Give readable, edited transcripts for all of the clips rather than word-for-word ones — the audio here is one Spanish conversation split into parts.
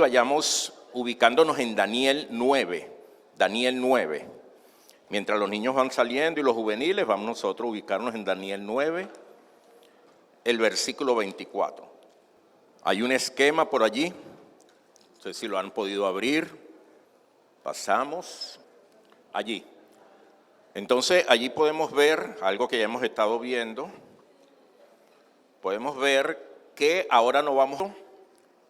Vayamos ubicándonos en Daniel 9. Daniel 9. Mientras los niños van saliendo y los juveniles, vamos nosotros a ubicarnos en Daniel 9, el versículo 24. Hay un esquema por allí, no sé si lo han podido abrir. Pasamos allí. Entonces, allí podemos ver algo que ya hemos estado viendo. Podemos ver que ahora no vamos a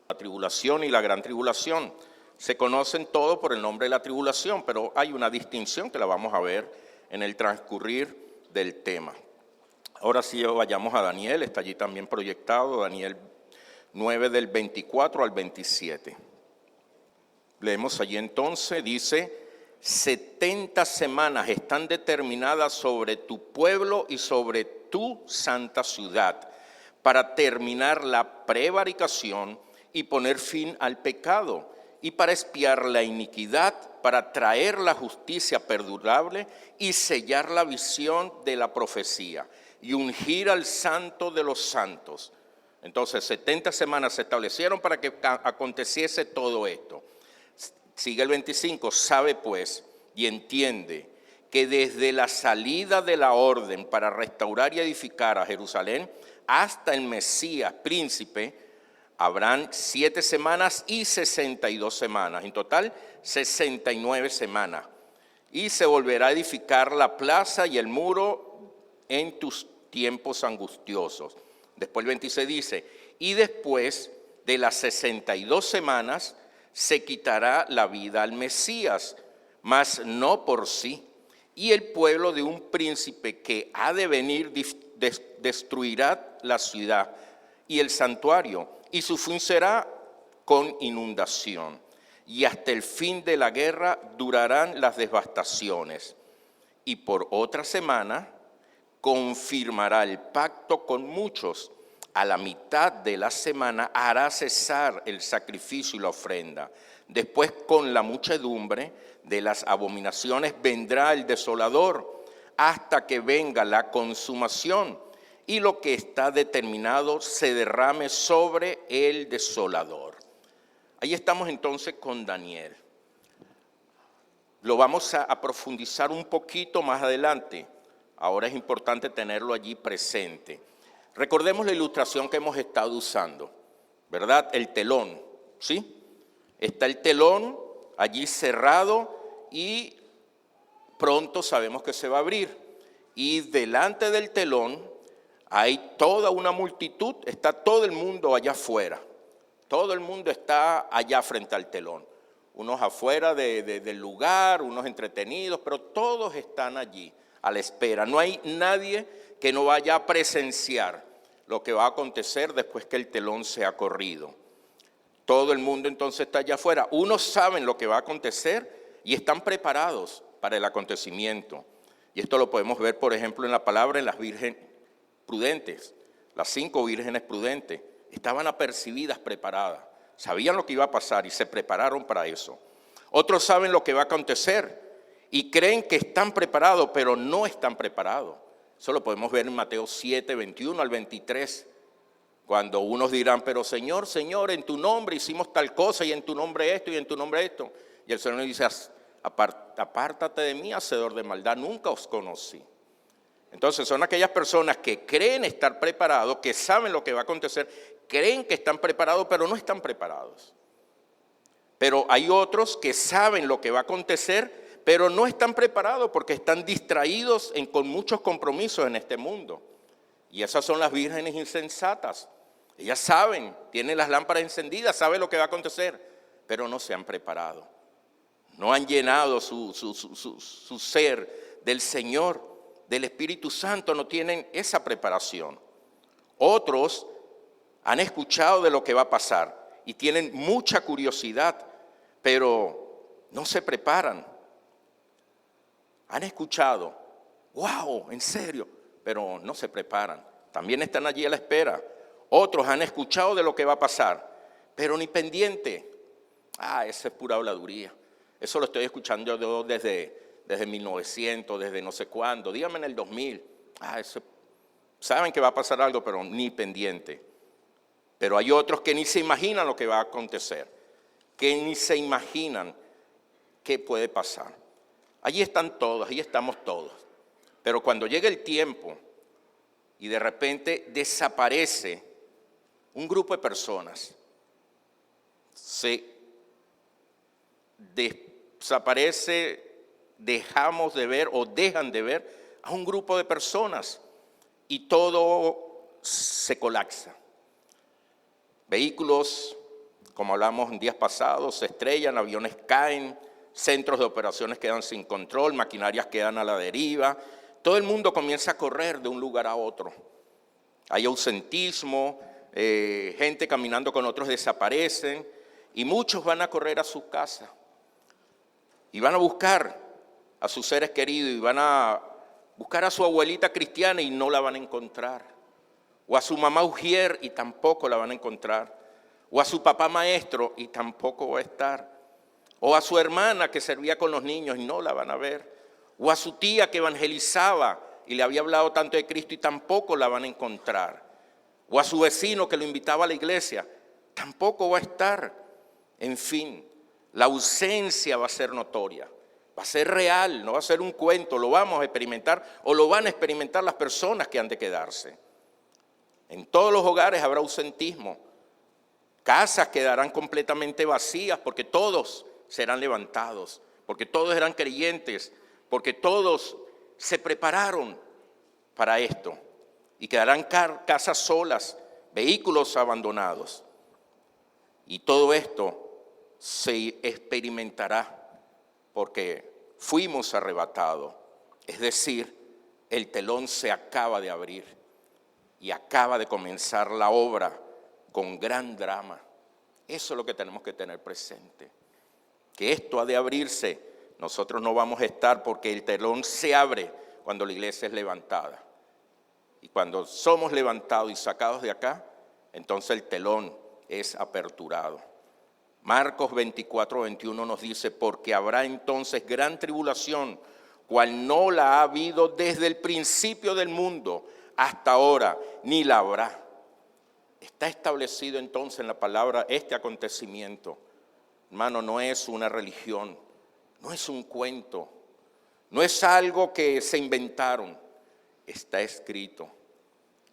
la tribulación y la gran tribulación. Se conocen todos por el nombre de la tribulación, pero hay una distinción que la vamos a ver en el transcurrir del tema. Ahora sí vayamos a Daniel, está allí también proyectado, Daniel 9 del 24 al 27. Leemos allí entonces, dice: 70 semanas están determinadas sobre tu pueblo y sobre tu santa ciudad, para terminar la prevaricación y poner fin al pecado, y para expiar la iniquidad, para traer la justicia perdurable y sellar la visión de la profecía, y ungir al santo de los santos. Entonces, 70 semanas se establecieron para que aconteciese todo esto. Sigue el 25, sabe pues y entiende que desde la salida de la orden para restaurar y edificar a Jerusalén hasta el Mesías príncipe, habrán 7 semanas y 62 semanas, en total 69 semanas. Y se volverá a edificar la plaza y el muro en tus tiempos angustiosos. Después el 26 dice: y después de las 62 semanas se quitará la vida al Mesías, mas no por sí. Y el pueblo de un príncipe que ha de venir destruirá la ciudad y el santuario, y su fin será con inundación. Y hasta el fin de la guerra durarán las devastaciones. Y por otra semana confirmará el pacto con muchos. A la mitad de la semana hará cesar el sacrificio y la ofrenda. Después, con la muchedumbre de las abominaciones, vendrá el desolador, hasta que venga la consumación, y lo que está determinado se derrame sobre el desolador. Ahí estamos entonces con Daniel. Lo vamos a profundizar un poquito más adelante. Ahora es importante tenerlo allí presente. Recordemos la ilustración que hemos estado usando, ¿verdad? El telón, ¿sí? Está el telón allí cerrado y pronto sabemos que se va a abrir. Y delante del telón hay toda una multitud, está todo el mundo allá afuera. Todo el mundo está allá frente al telón. Unos afuera del lugar, unos entretenidos, pero todos están allí a la espera. No hay nadie que no vaya a presenciar lo que va a acontecer después que el telón se ha corrido. Todo el mundo entonces está allá afuera. Unos saben lo que va a acontecer y están preparados para el acontecimiento. Y esto lo podemos ver, por ejemplo, en la palabra de las vírgenes prudentes. Las 5 vírgenes prudentes estaban apercibidas, preparadas. Sabían lo que iba a pasar y se prepararon para eso. Otros saben lo que va a acontecer y creen que están preparados, pero no están preparados. Eso lo podemos ver en Mateo 7, 21 al 23. Cuando unos dirán: pero Señor, Señor, en tu nombre hicimos tal cosa, y en tu nombre esto, y en tu nombre esto. Y el Señor dice: apártate de mí, hacedor de maldad, nunca os conocí. Entonces son aquellas personas que creen estar preparados, que saben lo que va a acontecer, creen que están preparados, pero no están preparados. Pero hay otros que saben lo que va a acontecer, pero no están preparados porque están distraídos con muchos compromisos en este mundo. Y esas son las vírgenes insensatas. Ellas saben, tienen las lámparas encendidas, saben lo que va a acontecer, pero no se han preparado. No han llenado su ser del Señor, del Espíritu Santo, no tienen esa preparación. Otros han escuchado de lo que va a pasar y tienen mucha curiosidad, pero no se preparan. Han escuchado, wow, en serio, pero no se preparan. También están allí a la espera. Otros han escuchado de lo que va a pasar, pero ni pendiente. Esa es pura habladuría. Eso lo estoy escuchando yo desde 1900, desde no sé cuándo. Dígame en el 2000. Saben que va a pasar algo, pero ni pendiente. Pero hay otros que ni se imaginan lo que va a acontecer. que ni se imaginan qué puede pasar. Allí están todos, allí estamos todos. Pero cuando llega el tiempo y de repente desaparece un grupo de personas, se desaparece, dejamos de ver o dejan de ver a un grupo de personas y todo se colapsa. Vehículos, como hablamos en días pasados, se estrellan, aviones caen, centros de operaciones quedan sin control, maquinarias quedan a la deriva. Todo el mundo comienza a correr de un lugar a otro. Hay ausentismo, gente caminando con otros desaparecen y muchos van a correr a sus casas y van a buscar a sus seres queridos y van a buscar a su abuelita cristiana y no la van a encontrar, o a su mamá ujier y tampoco la van a encontrar, o a su papá maestro y tampoco va a estar, o a su hermana que servía con los niños y no la van a ver, o a su tía que evangelizaba y le había hablado tanto de Cristo y tampoco la van a encontrar, o a su vecino que lo invitaba a la iglesia, tampoco va a estar. En fin, la ausencia va a ser notoria, va a ser real, no va a ser un cuento, lo vamos a experimentar o lo van a experimentar las personas que han de quedarse. En todos los hogares habrá ausentismo, casas quedarán completamente vacías porque todos serán levantados, porque todos eran creyentes, porque todos se prepararon para esto y quedarán casas solas, vehículos abandonados. Y todo esto se experimentará porque fuimos arrebatados, es decir, el telón se acaba de abrir y acaba de comenzar la obra con gran drama. Eso es lo que tenemos que tener presente, que esto ha de abrirse. Nosotros no vamos a estar porque el telón se abre cuando la iglesia es levantada. Y cuando somos levantados y sacados de acá, entonces el telón es aperturado. Marcos 24:21 nos dice, porque habrá entonces gran tribulación, cual no la ha habido desde el principio del mundo hasta ahora, ni la habrá. Está establecido entonces en la palabra este acontecimiento. Hermano, no es una religión, no es un cuento, no es algo que se inventaron, está escrito.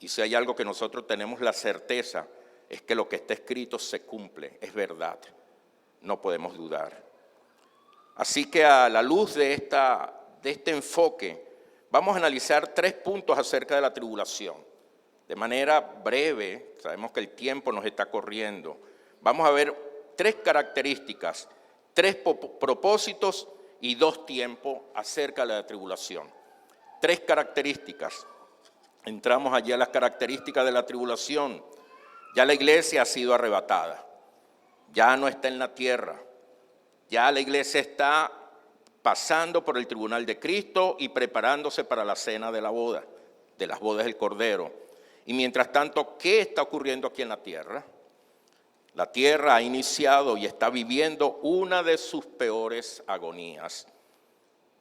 Y si hay algo que nosotros tenemos la certeza, es que lo que está escrito se cumple, es verdad, no podemos dudar. Así que a la luz de este enfoque, vamos a analizar 3 puntos acerca de la tribulación. De manera breve, sabemos que el tiempo nos está corriendo. Vamos a ver 3 características, 3 propósitos y 2 tiempos acerca de la tribulación. 3 características. Entramos allí a las características de la tribulación. Ya la iglesia ha sido arrebatada, ya no está en la tierra, ya la iglesia está pasando por el tribunal de Cristo y preparándose para la cena de la boda, de las bodas del Cordero. Y mientras tanto, ¿qué está ocurriendo aquí en la tierra? La tierra ha iniciado y está viviendo una de sus peores agonías,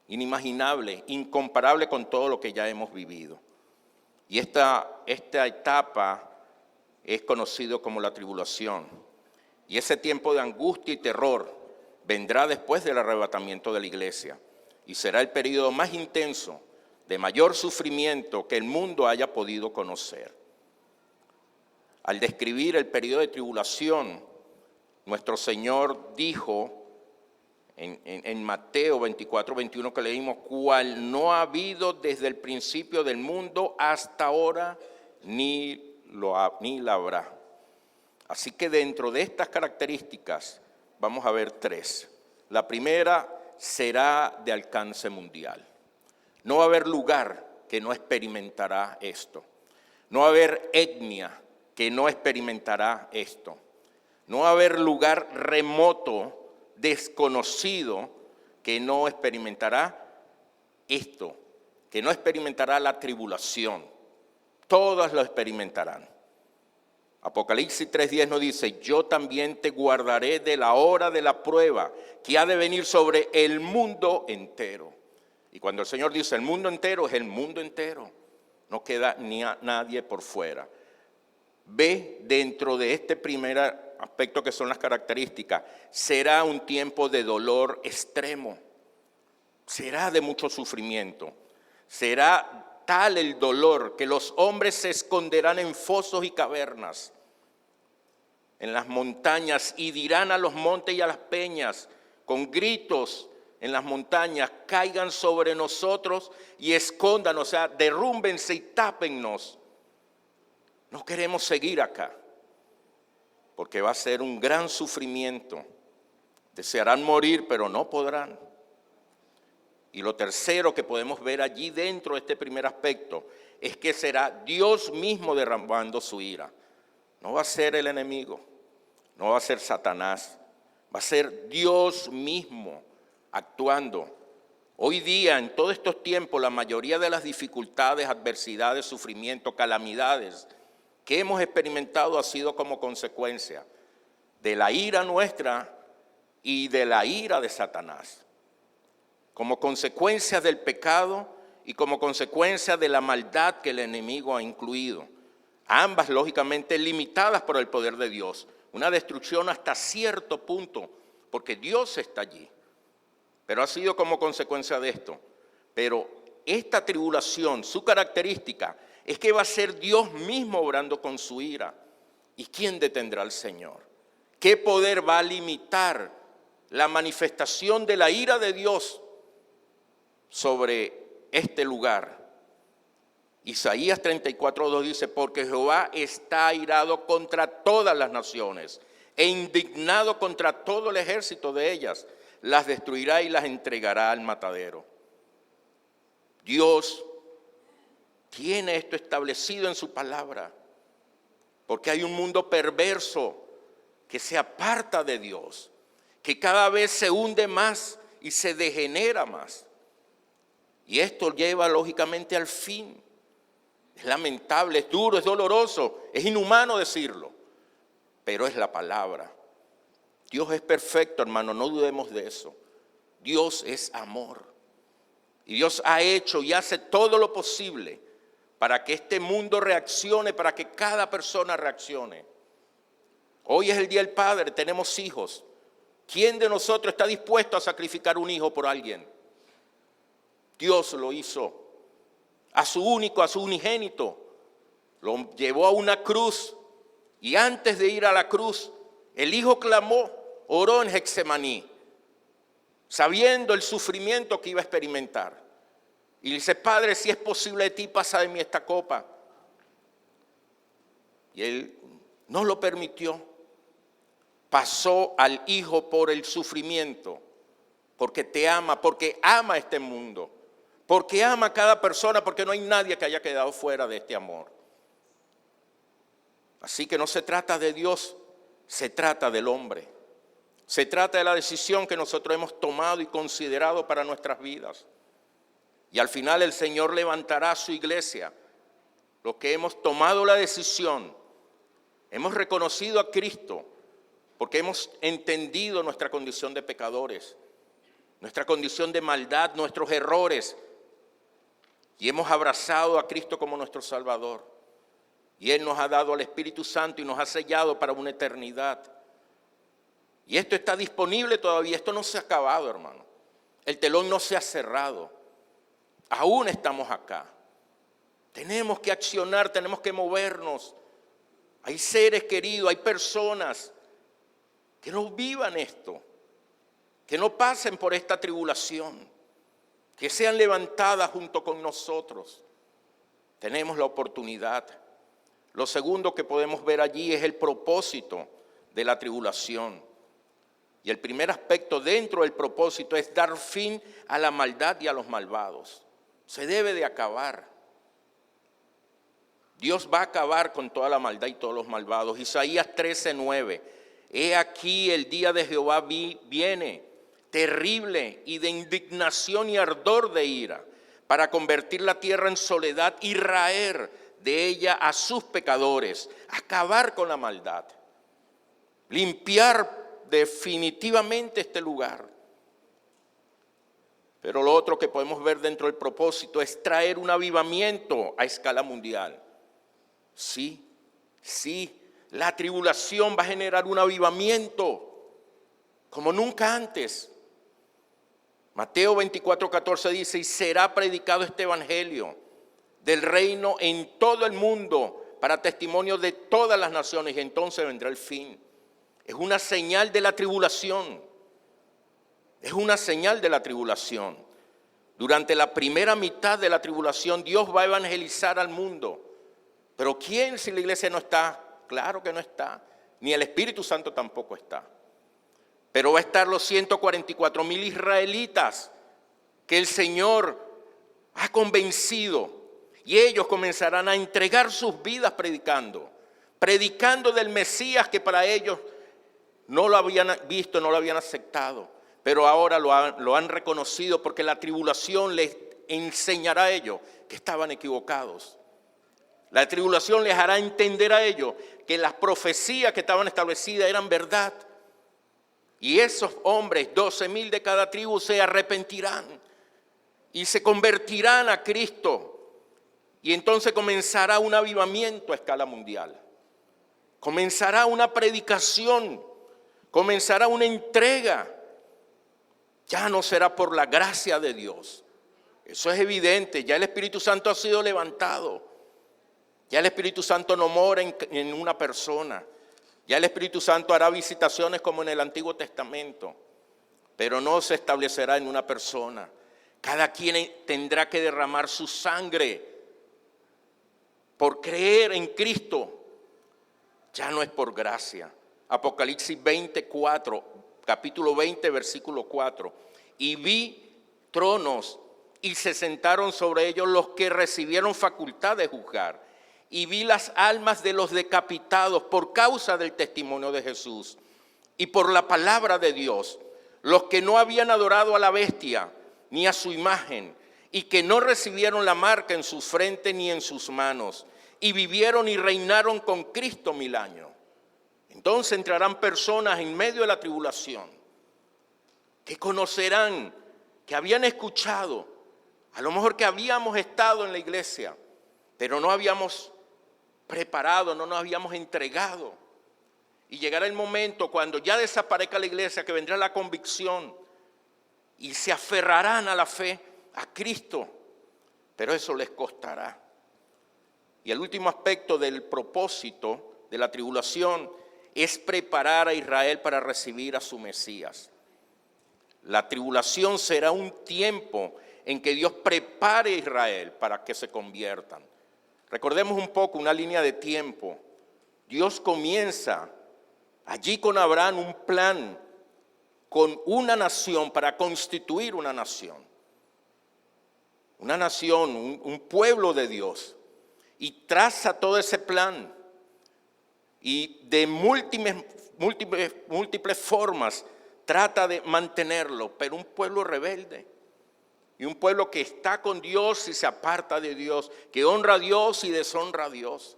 inimaginable, incomparable con todo lo que ya hemos vivido. Y esta etapa es conocido como la tribulación. Y ese tiempo de angustia y terror vendrá después del arrebatamiento de la iglesia. Y será el periodo más intenso, de mayor sufrimiento que el mundo haya podido conocer. Al describir el periodo de tribulación, nuestro Señor dijo en Mateo 24:21 que leímos, cual no ha habido desde el principio del mundo hasta ahora, ni la habrá. Así que dentro de estas características vamos a ver 3. La primera será de alcance mundial. No va a haber lugar que no experimentará esto. No va a haber etnia que no experimentará esto. No va a haber lugar remoto, desconocido, que no experimentará esto, que no experimentará la tribulación. Todas lo experimentarán. Apocalipsis 3:10 nos dice, yo también te guardaré de la hora de la prueba que ha de venir sobre el mundo entero. Y cuando el Señor dice el mundo entero, es el mundo entero. No queda ni a nadie por fuera. Ve dentro de esta primera aspecto que son las características, será un tiempo de dolor extremo, será de mucho sufrimiento, será tal el dolor que los hombres se esconderán en fosos y cavernas, en las montañas, y dirán a los montes y a las peñas, con gritos en las montañas, caigan sobre nosotros y escóndanos, o sea, derrúmbense y tápennos. No queremos seguir acá, porque va a ser un gran sufrimiento. Desearán morir, pero no podrán. Y lo tercero que podemos ver allí dentro de este primer aspecto es que será Dios mismo derramando su ira. No va a ser el enemigo, no va a ser Satanás, va a ser Dios mismo actuando. Hoy día, en todos estos tiempos, la mayoría de las dificultades, adversidades, sufrimientos, calamidades que hemos experimentado ha sido como consecuencia de la ira nuestra y de la ira de Satanás, como consecuencia del pecado y como consecuencia de la maldad que el enemigo ha incluido. Ambas, lógicamente, limitadas por el poder de Dios. Una destrucción hasta cierto punto, porque Dios está allí. Pero ha sido como consecuencia de esto. Pero esta tribulación, su característica, es que va a ser Dios mismo obrando con su ira. ¿Y quién detendrá al Señor? ¿Qué poder va a limitar la manifestación de la ira de Dios sobre este lugar? Isaías 34:2 dice, porque Jehová está airado contra todas las naciones e indignado contra todo el ejército de ellas, las destruirá y las entregará al matadero. Dios tiene esto establecido en su palabra, porque hay un mundo perverso que se aparta de Dios, que cada vez se hunde más y se degenera más. Y esto lleva lógicamente al fin. Es lamentable, es duro, es doloroso, es inhumano decirlo, pero es la palabra. Dios es perfecto, hermano, no dudemos de eso. Dios es amor. Y Dios ha hecho y hace todo lo posible para que este mundo reaccione, para que cada persona reaccione. Hoy es el Día del Padre, tenemos hijos. ¿Quién de nosotros está dispuesto a sacrificar un hijo por alguien? Dios lo hizo. A su único, a su unigénito, lo llevó a una cruz, y antes de ir a la cruz, el hijo clamó, oró en Getsemaní, sabiendo el sufrimiento que iba a experimentar. Y dice, Padre, si es posible de ti, pasa de mí esta copa. Y él no lo permitió. Pasó al hijo por el sufrimiento, porque te ama, porque ama este mundo. Porque ama a cada persona, porque no hay nadie que haya quedado fuera de este amor. Así que no se trata de Dios, se trata del hombre. Se trata de la decisión que nosotros hemos tomado y considerado para nuestras vidas. Y al final el Señor levantará a su iglesia, los que hemos tomado la decisión, hemos reconocido a Cristo, porque hemos entendido nuestra condición de pecadores, nuestra condición de maldad, nuestros errores, y hemos abrazado a Cristo como nuestro Salvador. Y Él nos ha dado al Espíritu Santo y nos ha sellado para una eternidad. Y esto está disponible todavía, esto no se ha acabado, hermano. El telón no se ha cerrado. Aún estamos acá. Tenemos que accionar, tenemos que movernos. Hay seres queridos, hay personas que no vivan esto, que no pasen por esta tribulación, que sean levantadas junto con nosotros. Tenemos la oportunidad. Lo segundo que podemos ver allí es el propósito de la tribulación. Y el primer aspecto dentro del propósito es dar fin a la maldad y a los malvados. Se debe de acabar. Dios va a acabar con toda la maldad y todos los malvados. Isaías 13:9. He aquí el día de Jehová viene, terrible y de indignación y ardor de ira, para convertir la tierra en soledad y raer de ella a sus pecadores, acabar con la maldad, limpiar definitivamente este lugar. Pero lo otro que podemos ver dentro del propósito es traer un avivamiento a escala mundial. Sí, La tribulación va a generar un avivamiento como nunca antes. Mateo 24:14 dice, y será predicado este evangelio del reino en todo el mundo para testimonio de todas las naciones, y entonces vendrá el fin. Es una señal de la tribulación. Es una señal de la tribulación. Durante la primera mitad de la tribulación, Dios va a evangelizar al mundo. Pero ¿quién si la iglesia no está? Claro que no está. Ni el Espíritu Santo tampoco está. Pero va a estar los 144,000 israelitas que el Señor ha convencido. Y ellos comenzarán a entregar sus vidas predicando. Predicando del Mesías que para ellos no lo habían visto, no lo habían aceptado. Pero ahora lo han reconocido porque la tribulación les enseñará a ellos que estaban equivocados. La tribulación les hará entender a ellos que las profecías que estaban establecidas eran verdad. Y esos hombres, 12,000 de cada tribu, se arrepentirán y se convertirán a Cristo. Y entonces comenzará un avivamiento a escala mundial. Comenzará una predicación, comenzará una entrega. Ya no será por la gracia de Dios. Eso es evidente. Ya el Espíritu Santo ha sido levantado. Ya el Espíritu Santo no mora en una persona. Ya el Espíritu Santo hará visitaciones como en el Antiguo Testamento. Pero no se establecerá en una persona. Cada quien tendrá que derramar su sangre por creer en Cristo. Ya no es por gracia. Apocalipsis 24, capítulo 20, versículo 4. Y vi tronos y se sentaron sobre ellos los que recibieron facultad de juzgar. Y vi las almas de los decapitados por causa del testimonio de Jesús y por la palabra de Dios, los que no habían adorado a la bestia ni a su imagen y que no recibieron la marca en sus frentes ni en sus manos, y vivieron y reinaron con Cristo 1000 años. Entonces entrarán personas en medio de la tribulación que conocerán, que habían escuchado, a lo mejor que habíamos estado en la iglesia, pero no habíamos preparado, no nos habíamos entregado. Y llegará el momento cuando ya desaparezca la iglesia, que vendrá la convicción y se aferrarán a la fe, a Cristo, pero eso les costará. Y el último aspecto del propósito de la tribulación es preparar a Israel para recibir a su Mesías. La tribulación será un tiempo en que Dios prepare a Israel para que se conviertan. Recordemos un poco una línea de tiempo. Dios comienza allí con Abraham un plan con una nación para constituir una nación. Una nación, un pueblo de Dios. Y traza todo ese plan. Y de múltiples formas trata de mantenerlo, pero un pueblo rebelde. Y un pueblo que está con Dios y se aparta de Dios, que honra a Dios y deshonra a Dios.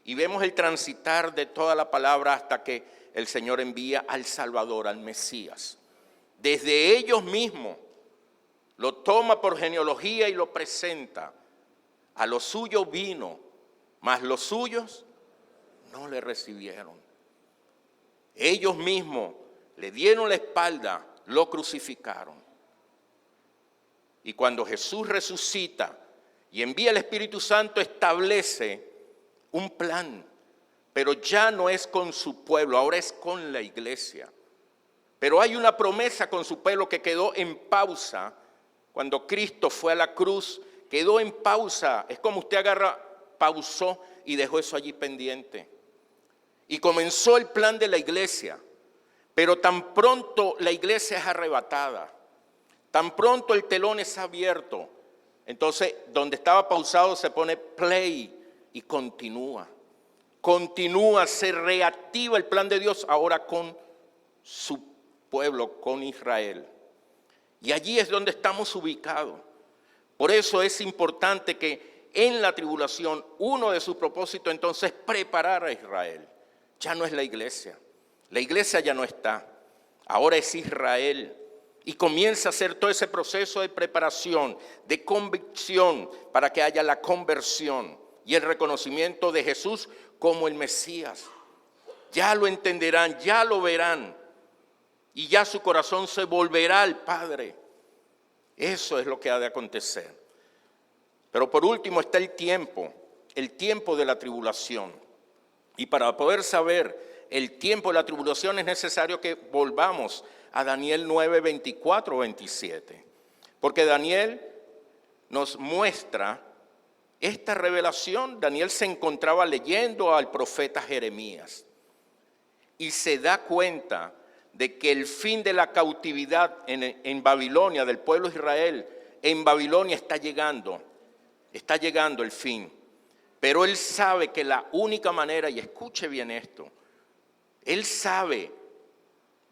Y vemos el transitar de toda la palabra hasta que el Señor envía al Salvador, al Mesías. Desde ellos mismos lo toma por genealogía y lo presenta. A los suyos vino, mas los suyos no le recibieron. Ellos mismos le dieron la espalda, lo crucificaron. Y cuando Jesús resucita y envía el Espíritu Santo, establece un plan, pero ya no es con su pueblo, ahora es con la iglesia. Pero hay una promesa con su pueblo que quedó en pausa cuando Cristo fue a la cruz, quedó en pausa. Es como usted pausó y dejó eso allí pendiente. Y comenzó el plan de la iglesia, pero tan pronto la iglesia es arrebatada, tan pronto el telón es abierto, entonces donde estaba pausado se pone play y continúa. Continúa, se reactiva el plan de Dios ahora con su pueblo, con Israel. Y allí es donde estamos ubicados. Por eso es importante que en la tribulación uno de sus propósitos entonces es preparar a Israel. Ya no es la iglesia ya no está, ahora es Israel. Y comienza a hacer todo ese proceso de preparación, de convicción, para que haya la conversión y el reconocimiento de Jesús como el Mesías. ya lo entenderán, ya lo verán y ya su corazón se volverá al Padre. Eso es lo que ha de acontecer. Pero por último está el tiempo de la tribulación. Y para poder saber el tiempo de la tribulación es necesario que volvamos a Daniel 9, 24, 27. Porque Daniel nos muestra esta revelación. Daniel se encontraba leyendo al profeta Jeremías y se da cuenta de que el fin de la cautividad en Babilonia, del pueblo de Israel, en Babilonia está llegando el fin. Pero él sabe que la única manera, y escuche bien esto,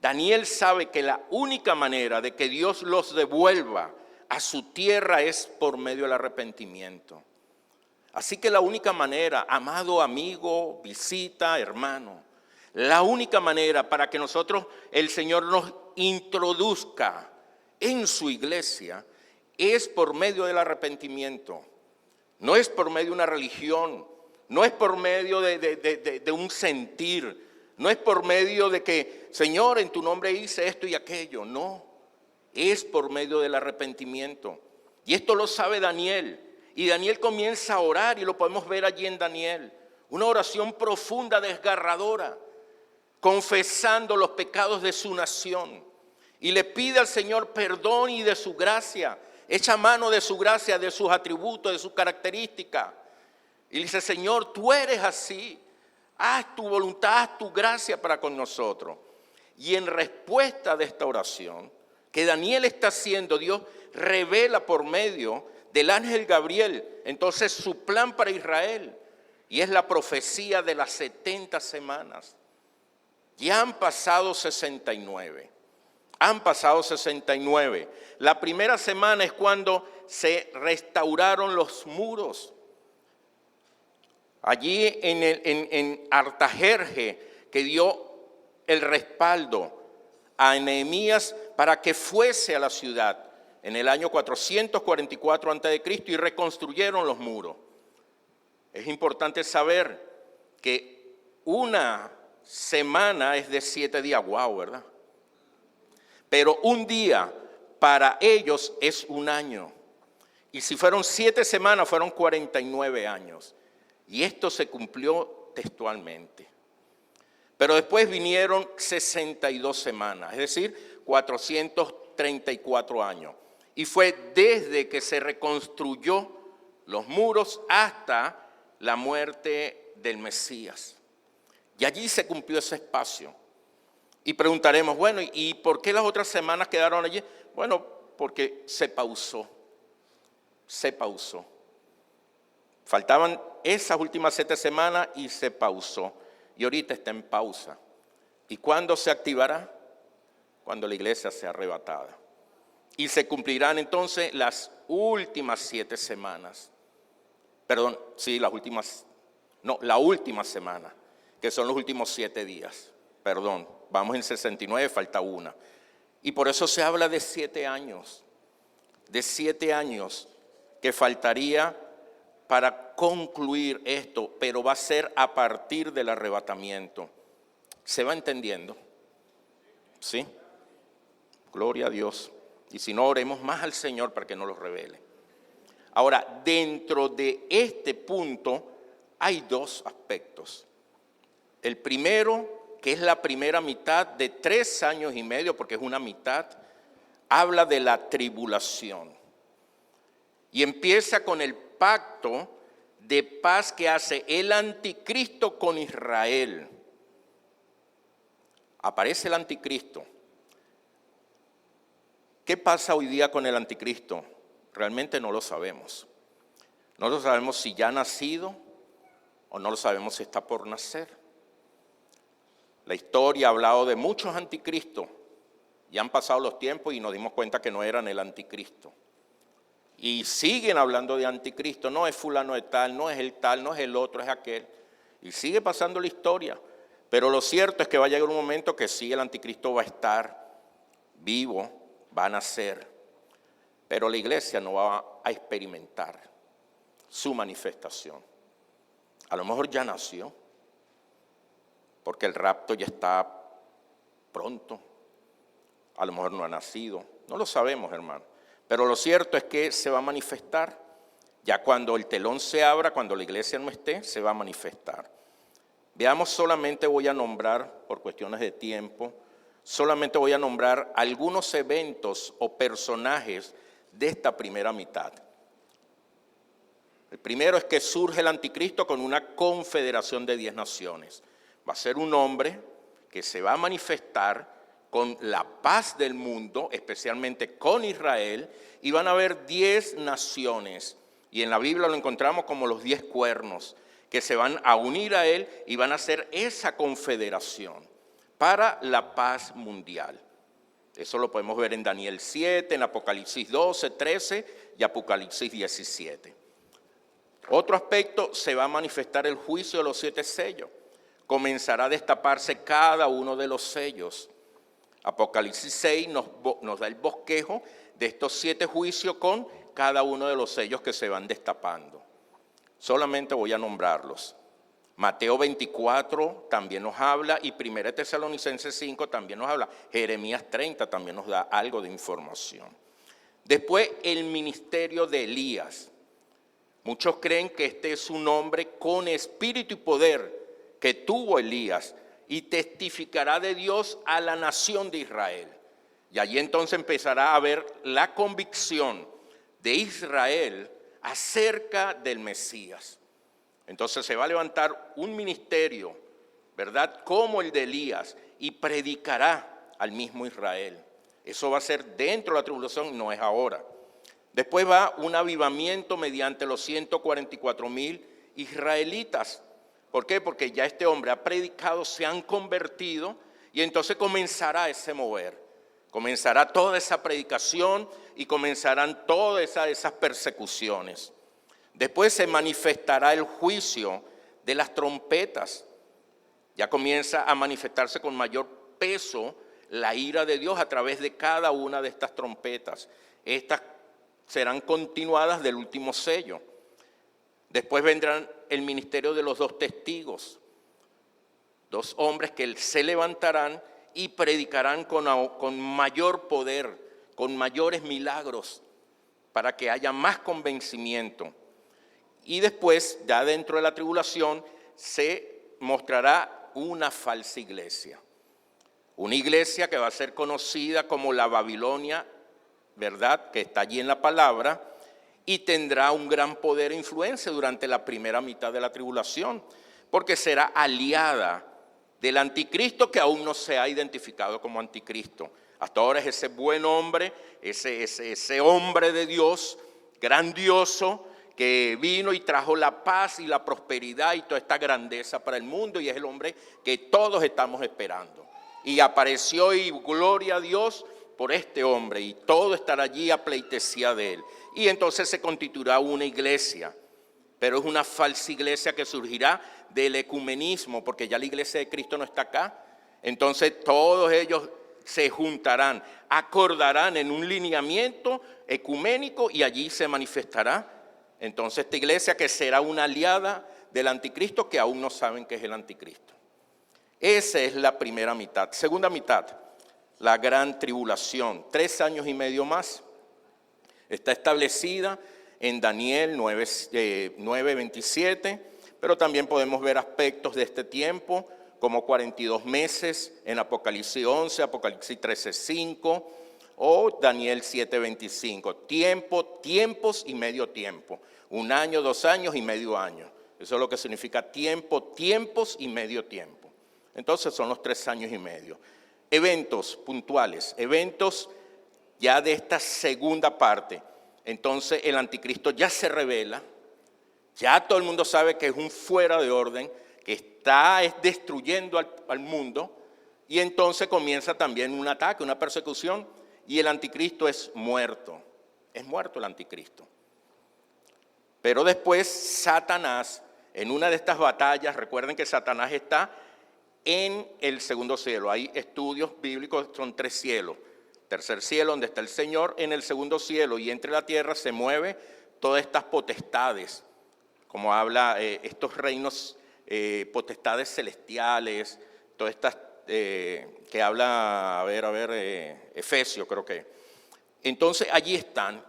Daniel sabe que la única manera de que Dios los devuelva a su tierra es por medio del arrepentimiento. Así que la única manera, amado amigo, visita, hermano, la única manera para que nosotros, el Señor nos introduzca en su iglesia es por medio del arrepentimiento. No es por medio de una religión, no es por medio de un sentir, no es por medio de que, Señor, en tu nombre hice esto y aquello. No, es por medio del arrepentimiento. Y esto lo sabe Daniel. Y Daniel comienza a orar y lo podemos ver allí en Daniel. Una oración profunda, desgarradora, confesando los pecados de su nación. Y le pide al Señor perdón y de su gracia. Echa mano de su gracia, de sus atributos, de sus características. Y dice, Señor, tú eres así. Haz tu voluntad, haz tu gracia para con nosotros. Y en respuesta de esta oración que Daniel está haciendo, Dios revela por medio del ángel Gabriel entonces su plan para Israel. Y es la profecía de las 70 semanas. Ya han pasado 69. Han pasado 69. La primera semana es cuando se restauraron los muros. Allí en Artajerje, que dio el respaldo a Nehemías para que fuese a la ciudad en el año 444 a.C. y reconstruyeron los muros. Es importante saber que una semana es de 7 días, wow, ¿verdad? Pero un día para ellos es un año. Y si fueron 7 semanas, fueron 49 años. Y esto se cumplió textualmente. Pero después vinieron 62 semanas, es decir, 434 años. Y fue desde que se reconstruyó los muros hasta la muerte del Mesías. Y allí se cumplió ese espacio. Y preguntaremos, bueno, ¿y por qué las otras semanas quedaron allí? Bueno, porque se pausó. Se pausó. Faltaban esas últimas 7 semanas y se pausó. Y ahorita está en pausa. ¿Y cuándo se activará? Cuando la iglesia sea arrebatada. Y se cumplirán entonces las últimas 7 semanas. Perdón, sí, la última semana, que son los últimos 7 días. Perdón, vamos en 69, falta una. Y por eso se habla de 7 años. De 7 años que faltaría para concluir esto, pero va a ser a partir del arrebatamiento. ¿Se va entendiendo? ¿Sí? Gloria a Dios. Y si no, oremos más al Señor para que nos lo revele. Ahora, dentro de este punto hay 2 aspectos. El primero, que es la primera mitad de 3 años y medio, porque es una mitad, habla de la tribulación. Y empieza con el pacto de paz que hace el anticristo con Israel. Aparece el anticristo. ¿Qué pasa hoy día con el anticristo? Realmente no lo sabemos. No lo sabemos si ya ha nacido o no lo sabemos si está por nacer. La historia ha hablado de muchos anticristos. Ya han pasado los tiempos y nos dimos cuenta que no eran el anticristo. Y siguen hablando de anticristo. No es fulano de tal, no es el tal, no es el otro, es aquel. Y sigue pasando la historia. Pero lo cierto es que va a llegar un momento que sí, el anticristo va a estar vivo, va a nacer. Pero la iglesia no va a experimentar su manifestación. A lo mejor ya nació. porque el rapto ya está pronto, a lo mejor no ha nacido, no lo sabemos, hermano. Pero lo cierto es que se va a manifestar, ya cuando el telón se abra, cuando la iglesia no esté, se va a manifestar. Veamos, solamente voy a nombrar, por cuestiones de tiempo, solamente voy a nombrar algunos eventos o personajes de esta primera mitad. El primero es que surge el anticristo con una confederación de 10 naciones. Va a ser un hombre que se va a manifestar con la paz del mundo, especialmente con Israel, y van a haber 10 naciones, y en la Biblia lo encontramos como los 10 cuernos, que se van a unir a él y van a hacer esa confederación para la paz mundial. Eso lo podemos ver en Daniel 7, en Apocalipsis 12, 13 y Apocalipsis 17. Otro aspecto, se va a manifestar el juicio de los 7 sellos. Comenzará a destaparse cada uno de los sellos. Apocalipsis 6 nos da el bosquejo de estos 7 juicios con cada uno de los sellos que se van destapando. Solamente voy a nombrarlos. Mateo 24 también nos habla, y 1 Tesalonicenses 5 también nos habla. Jeremías 30 también nos da algo de información. Después, el ministerio de Elías. Muchos creen que este es un hombre con espíritu y poder que tuvo Elías, y testificará de Dios a la nación de Israel. Y allí entonces empezará a haber la convicción de Israel acerca del Mesías. Entonces se va a levantar un ministerio, ¿verdad?, como el de Elías, y predicará al mismo Israel. Eso va a ser dentro de la tribulación, no es ahora. Después va un avivamiento mediante los 144,000 israelitas. ¿Por qué? Porque ya este hombre ha predicado, se han convertido, y entonces comenzará ese mover. Comenzará toda esa predicación y comenzarán todas esas persecuciones. Después se manifestará el juicio de las trompetas. Ya comienza a manifestarse con mayor peso la ira de Dios a través de cada una de estas trompetas. Estas serán continuadas del último sello. Después vendrán el ministerio de los 2 testigos, 2 hombres que se levantarán y predicarán con mayor poder, con mayores milagros, para que haya más convencimiento. Y después, ya dentro de la tribulación, se mostrará una falsa iglesia. Una iglesia que va a ser conocida como la Babilonia, ¿verdad?, que está allí en la palabra, y tendrá un gran poder e influencia durante la primera mitad de la tribulación, porque será aliada del anticristo, que aún no se ha identificado como anticristo. Hasta ahora es ese buen hombre, ese hombre de Dios grandioso, que vino y trajo la paz y la prosperidad y toda esta grandeza para el mundo, y es el hombre que todos estamos esperando. Y apareció, y gloria a Dios por este hombre, y todo estará allí a pleitesía de él. Y entonces se constituirá una iglesia, pero es una falsa iglesia que surgirá del ecumenismo, porque ya la iglesia de Cristo no está acá. Entonces todos ellos se juntarán, acordarán en un lineamiento ecuménico, y allí se manifestará entonces esta iglesia, que será una aliada del anticristo, que aún no saben qué es el anticristo. Esa es la primera mitad. Segunda mitad, la gran tribulación, 3 años y medio más. Está establecida en Daniel 9:27, pero también podemos ver aspectos de este tiempo, como 42 meses en Apocalipsis 11, Apocalipsis 13:5 o Daniel 7:25. Tiempos y medio tiempo. 1 año, 2 años y medio año. Eso es lo que significa tiempos y medio tiempo. Entonces son los 3 años y medio. Eventos puntuales, eventos ya de esta segunda parte. Entonces el anticristo ya se revela, ya todo el mundo sabe que es un fuera de orden, que está destruyendo al mundo, y entonces comienza también un ataque, una persecución, y el anticristo es muerto el anticristo. Pero después Satanás, en una de estas batallas, recuerden que Satanás está en el segundo cielo. Hay estudios bíblicos, son 3 cielos. Tercer cielo, donde está el Señor, en el segundo cielo, y entre la tierra se mueve todas estas potestades, como habla estos reinos, potestades celestiales, todas estas que habla, Efesios creo que. Entonces allí están.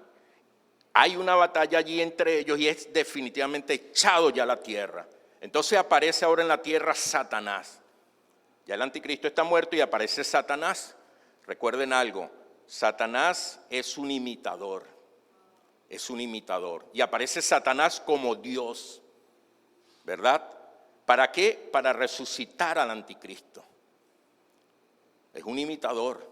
Hay una batalla allí entre ellos y es definitivamente echado ya a la tierra. Entonces aparece ahora en la tierra Satanás. Ya el anticristo está muerto y aparece Satanás. Recuerden algo, Satanás es un imitador. Es un imitador. Y aparece Satanás como Dios, ¿verdad? ¿Para qué? Para resucitar al anticristo. Es un imitador.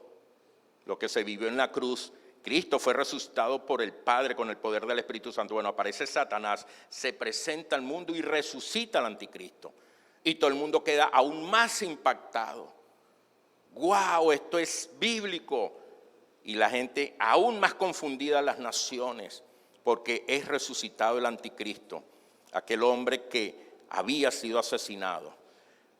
Lo que se vivió en la cruz, Cristo fue resucitado por el Padre con el poder del Espíritu Santo. Bueno, aparece Satanás, se presenta al mundo y resucita al anticristo. Y todo el mundo queda aún más impactado. ¡Guau! Esto es bíblico. Y la gente aún más confundida, las naciones, porque es resucitado el anticristo, aquel hombre que había sido asesinado.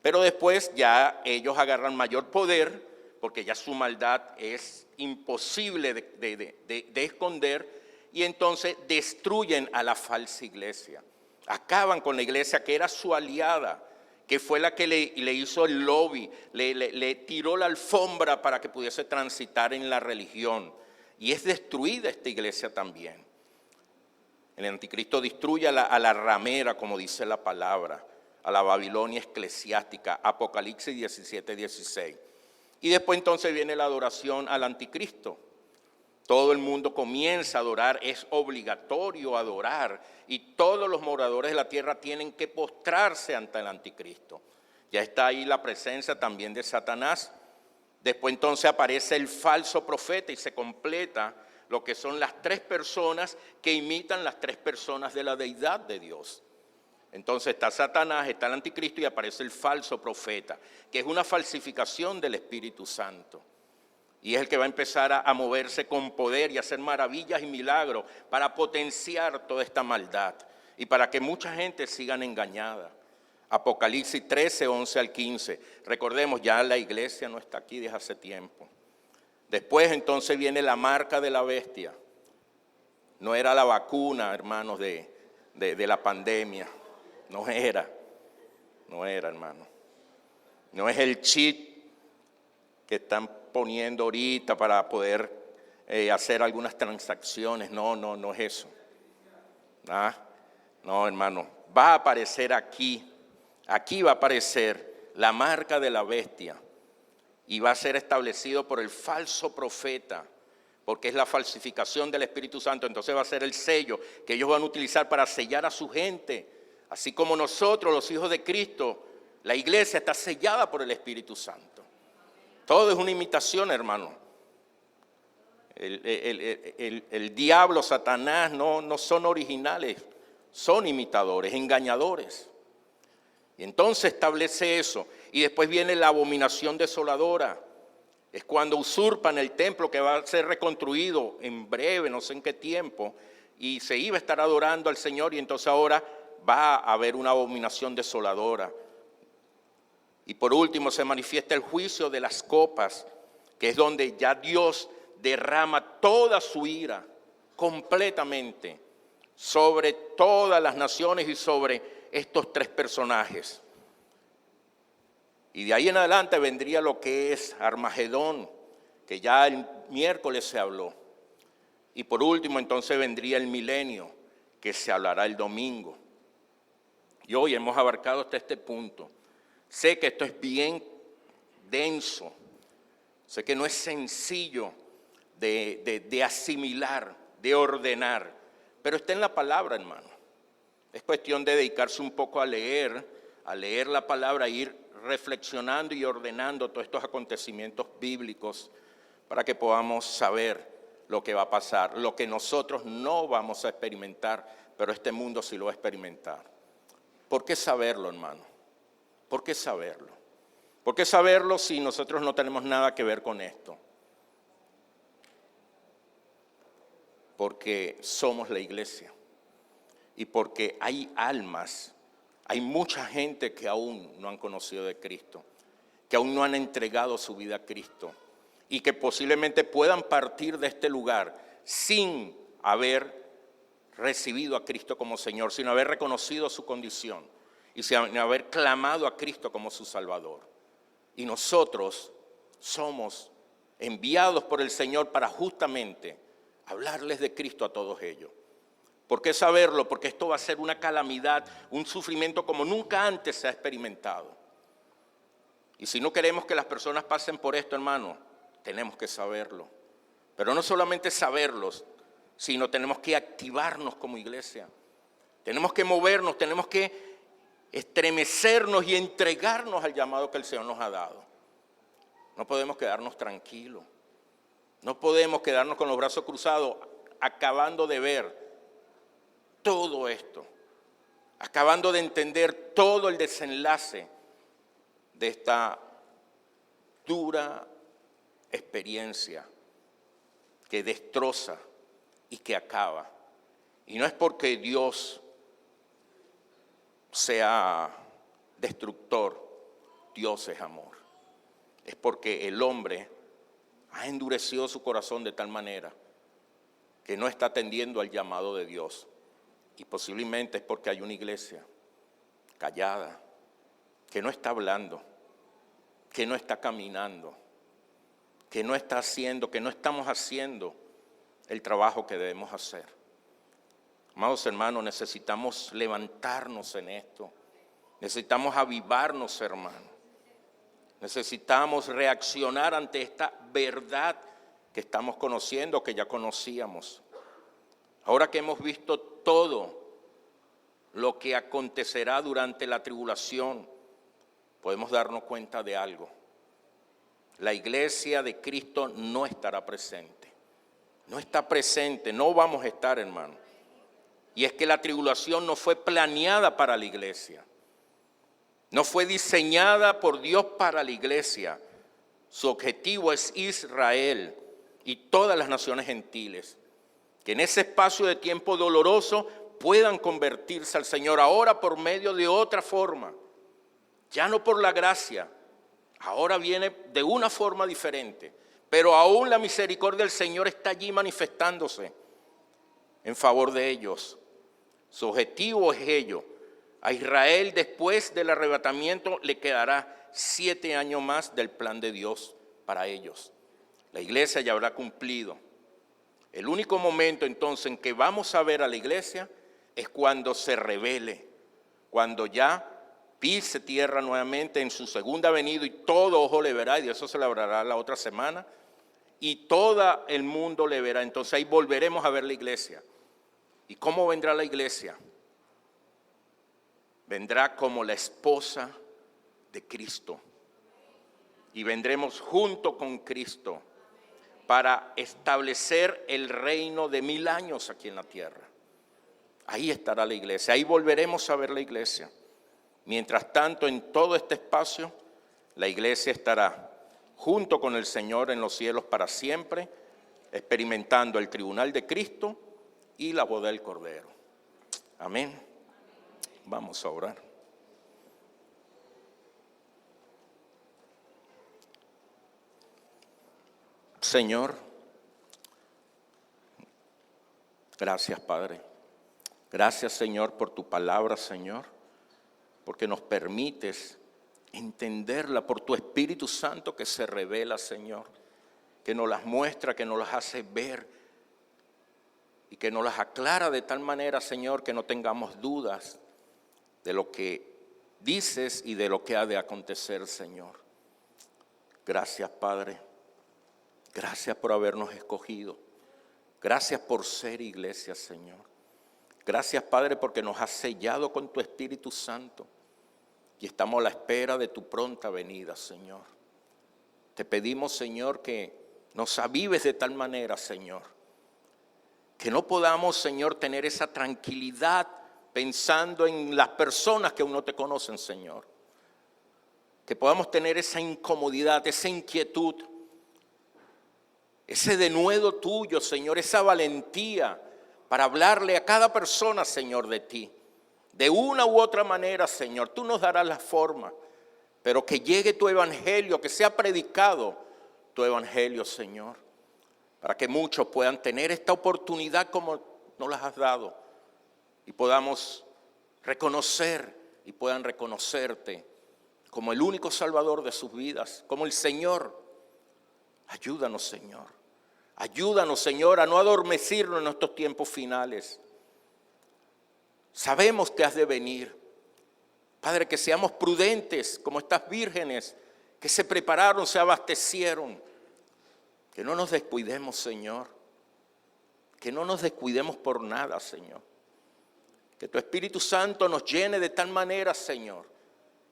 Pero después ya ellos agarran mayor poder, porque ya su maldad es imposible de esconder, y entonces destruyen a la falsa iglesia. Acaban con la iglesia que era su aliada, que fue la que le hizo el lobby, le tiró la alfombra para que pudiese transitar en la religión. Y es destruida esta iglesia también. El anticristo destruye a la ramera, como dice la palabra, a la Babilonia eclesiástica, Apocalipsis 17, 16. Y después entonces viene la adoración al anticristo. Todo el mundo comienza a adorar, es obligatorio adorar, y todos los moradores de la tierra tienen que postrarse ante el anticristo. Ya está ahí la presencia también de Satanás. Después entonces aparece el falso profeta y se completa lo que son las tres personas que imitan las tres personas de la deidad de Dios. Entonces está Satanás, está el anticristo y aparece el falso profeta, que es una falsificación del Espíritu Santo. Y es el que va a empezar a moverse con poder y a hacer maravillas y milagros para potenciar toda esta maldad y para que mucha gente sigan engañada. Apocalipsis 13, 11 al 15. Recordemos, ya la iglesia no está aquí desde hace tiempo. Después entonces viene la marca de la bestia. No era la vacuna, hermanos, de la pandemia. No era, hermano. No es el chip que están poniendo ahorita para poder hacer algunas transacciones. No es eso. No, hermano. Va a aparecer aquí va a aparecer la marca de la bestia y va a ser establecido por el falso profeta, porque es la falsificación del Espíritu Santo. Entonces va a ser el sello que ellos van a utilizar para sellar a su gente, así como nosotros, los hijos de Cristo, la iglesia está sellada por el Espíritu Santo. Todo es una imitación, hermano. El diablo, Satanás, no son originales, son imitadores, engañadores. Y entonces establece eso. Y después viene la abominación desoladora. Es cuando usurpan el templo que va a ser reconstruido en breve, no sé en qué tiempo, y se iba a estar adorando al Señor, y entonces ahora va a haber una abominación desoladora. Y por último se manifiesta el juicio de las copas, que es donde ya Dios derrama toda su ira completamente sobre todas las naciones y sobre estos tres personajes. Y de ahí en adelante vendría lo que es Armagedón, que ya el miércoles se habló. Y por último entonces vendría el milenio, que se hablará el domingo. Y hoy hemos abarcado hasta este punto. Sé que esto es bien denso, sé que no es sencillo de asimilar, de ordenar, pero está en la palabra, hermano. Es cuestión de dedicarse un poco a leer la palabra, ir reflexionando y ordenando todos estos acontecimientos bíblicos para que podamos saber lo que va a pasar, lo que nosotros no vamos a experimentar, pero este mundo sí lo va a experimentar. ¿Por qué saberlo, hermano? ¿Por qué saberlo? ¿Por qué saberlo si nosotros no tenemos nada que ver con esto? Porque somos la iglesia y porque hay almas, hay mucha gente que aún no han conocido de Cristo, que aún no han entregado su vida a Cristo y que posiblemente puedan partir de este lugar sin haber recibido a Cristo como Señor, sin haber reconocido su condición y sin haber clamado a Cristo como su Salvador. Y nosotros somos enviados por el Señor para justamente hablarles de Cristo a todos ellos. ¿Por qué saberlo? Porque esto va a ser una calamidad, un sufrimiento como nunca antes se ha experimentado. Y si no queremos que las personas pasen por esto, hermano, tenemos que saberlo. Pero no solamente saberlos, sino tenemos que activarnos como iglesia. Tenemos que movernos, tenemos que estremecernos y entregarnos al llamado que el Señor nos ha dado. No podemos quedarnos tranquilos. No podemos quedarnos con los brazos cruzados acabando de ver todo esto, acabando de entender todo el desenlace de esta dura experiencia que destroza y que acaba. Y no es porque Dios sea destructor, Dios es amor. Es porque el hombre ha endurecido su corazón de tal manera que no está atendiendo al llamado de Dios. Y posiblemente es porque hay una iglesia callada, que no está hablando, que no está caminando, que no está haciendo, que no estamos haciendo el trabajo que debemos hacer. Amados hermanos, necesitamos levantarnos en esto. Necesitamos avivarnos, hermanos. Necesitamos reaccionar ante esta verdad que estamos conociendo, que ya conocíamos. Ahora que hemos visto todo lo que acontecerá durante la tribulación, podemos darnos cuenta de algo. La iglesia de Cristo no estará presente. No está presente, no vamos a estar, hermano. Y es que la tribulación no fue planeada para la iglesia. No fue diseñada por Dios para la iglesia. Su objetivo es Israel y todas las naciones gentiles, que en ese espacio de tiempo doloroso puedan convertirse al Señor ahora por medio de otra forma, ya no por la gracia, ahora viene de una forma diferente, pero aún la misericordia del Señor está allí manifestándose en favor de ellos. Su objetivo es ello. A Israel después del arrebatamiento le quedará 7 años más del plan de Dios para ellos. La iglesia ya habrá cumplido. El único momento entonces en que vamos a ver a la iglesia es cuando se revele, cuando ya pise tierra nuevamente en su segunda venida y todo ojo le verá, y de eso se celebrará la otra semana, y todo el mundo le verá. Entonces ahí volveremos a ver la iglesia. ¿Y cómo vendrá la iglesia? Vendrá como la esposa de Cristo. Y vendremos junto con Cristo para establecer el reino de 1000 años aquí en la tierra. Ahí estará la iglesia, ahí volveremos a ver la iglesia. Mientras tanto, en todo este espacio, la iglesia estará junto con el Señor en los cielos para siempre, experimentando el tribunal de Cristo y la boda del Cordero. Amén. Vamos a orar. Señor, gracias, Padre. Gracias, Señor, por tu palabra, Señor, porque nos permites entenderla por tu Espíritu Santo que se revela, Señor, que nos las muestra, que nos las hace ver y que nos las aclara de tal manera, Señor, que no tengamos dudas de lo que dices y de lo que ha de acontecer, Señor. Gracias, Padre. Gracias por habernos escogido. Gracias por ser iglesia, Señor. Gracias, Padre, porque nos has sellado con tu Espíritu Santo y estamos a la espera de tu pronta venida, Señor. Te pedimos, Señor, que nos avives de tal manera, Señor, que no podamos, Señor, tener esa tranquilidad pensando en las personas que aún no te conocen, Señor. Que podamos tener esa incomodidad, esa inquietud, ese denuedo tuyo, Señor, esa valentía para hablarle a cada persona, Señor, de ti. De una u otra manera, Señor, tú nos darás la forma, pero que llegue tu evangelio, que sea predicado tu evangelio, Señor, para que muchos puedan tener esta oportunidad como nos las has dado y podamos reconocer y puedan reconocerte como el único Salvador de sus vidas, como el Señor. Ayúdanos, Señor. Ayúdanos, Señor, a no adormecernos en estos tiempos finales. Sabemos que has de venir. Padre, que seamos prudentes como estas vírgenes que se prepararon, se abastecieron. Que no nos descuidemos, Señor. Que no nos descuidemos por nada, Señor. Que tu Espíritu Santo nos llene de tal manera, Señor,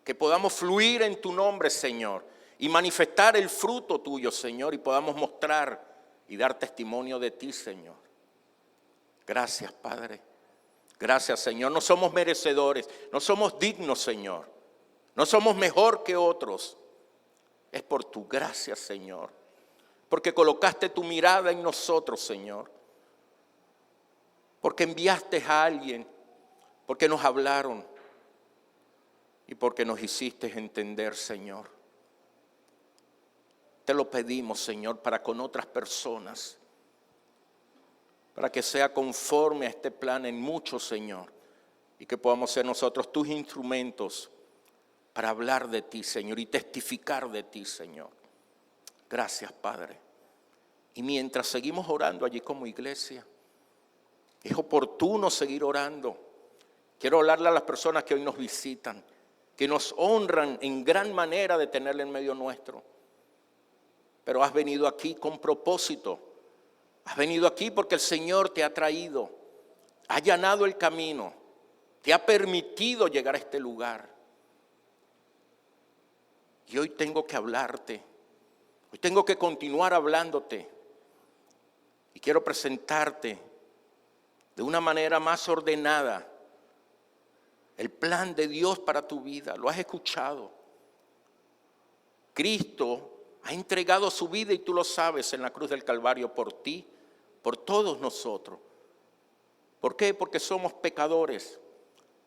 que podamos fluir en tu nombre, Señor, y manifestar el fruto tuyo, Señor, y podamos mostrar y dar testimonio de ti, Señor. Gracias, Padre. Gracias, Señor. No somos merecedores, no somos dignos, Señor. No somos mejor que otros. Es por tu gracia, Señor. Porque colocaste tu mirada en nosotros, Señor. Porque enviaste a alguien, porque nos hablaron y porque nos hiciste entender, Señor. Te lo pedimos, Señor, para con otras personas, para que sea conforme a este plan en muchos, Señor, y que podamos ser nosotros tus instrumentos para hablar de ti, Señor, y testificar de ti, Señor. Gracias, Padre. Y mientras seguimos orando allí como iglesia, es oportuno seguir orando. Quiero hablarle a las personas que hoy nos visitan, que nos honran en gran manera de tenerle en medio nuestro. Pero has venido aquí con propósito. Has venido aquí porque el Señor te ha traído, ha allanado el camino, te ha permitido llegar a este lugar. Y hoy tengo que hablarte, hoy tengo que continuar hablándote. Y quiero presentarte de una manera más ordenada el plan de Dios para tu vida. Lo has escuchado. Cristo ha entregado su vida, y tú lo sabes, en la cruz del Calvario por ti, por todos nosotros. ¿Por qué? Porque somos pecadores,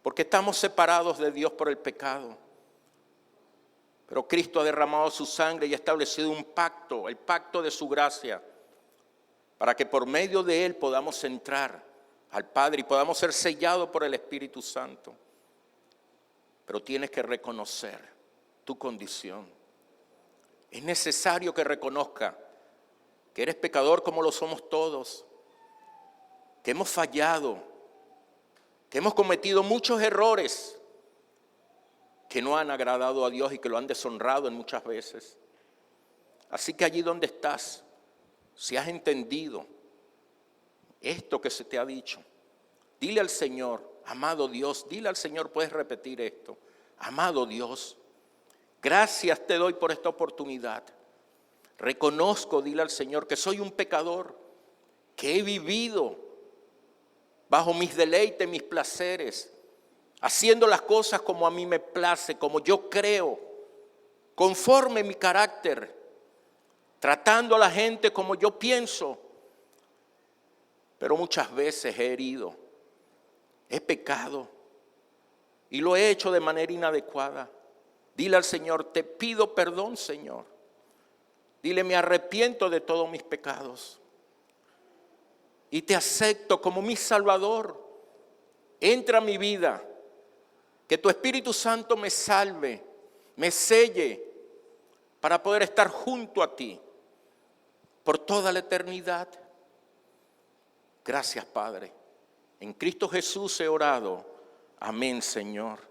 porque estamos separados de Dios por el pecado. Pero Cristo ha derramado su sangre y ha establecido un pacto, el pacto de su gracia, para que por medio de él podamos entrar al Padre y podamos ser sellados por el Espíritu Santo. Pero tienes que reconocer tu condición. Es necesario que reconozca que eres pecador como lo somos todos, que hemos fallado, que hemos cometido muchos errores que no han agradado a Dios y que lo han deshonrado en muchas veces. Así que allí donde estás, si has entendido esto que se te ha dicho, dile al Señor, amado Dios, dile al Señor, puedes repetir esto, amado Dios, gracias te doy por esta oportunidad. Reconozco, dile al Señor, que soy un pecador, que he vivido bajo mis deleites, mis placeres, haciendo las cosas como a mí me place, como yo creo, conforme mi carácter, tratando a la gente como yo pienso. Pero muchas veces he herido, he pecado y lo he hecho de manera inadecuada. Dile al Señor, te pido perdón, Señor. Dile, me arrepiento de todos mis pecados y te acepto como mi Salvador. Entra a mi vida, que tu Espíritu Santo me salve, me selle para poder estar junto a ti por toda la eternidad. Gracias, Padre. En Cristo Jesús he orado. Amén, Señor.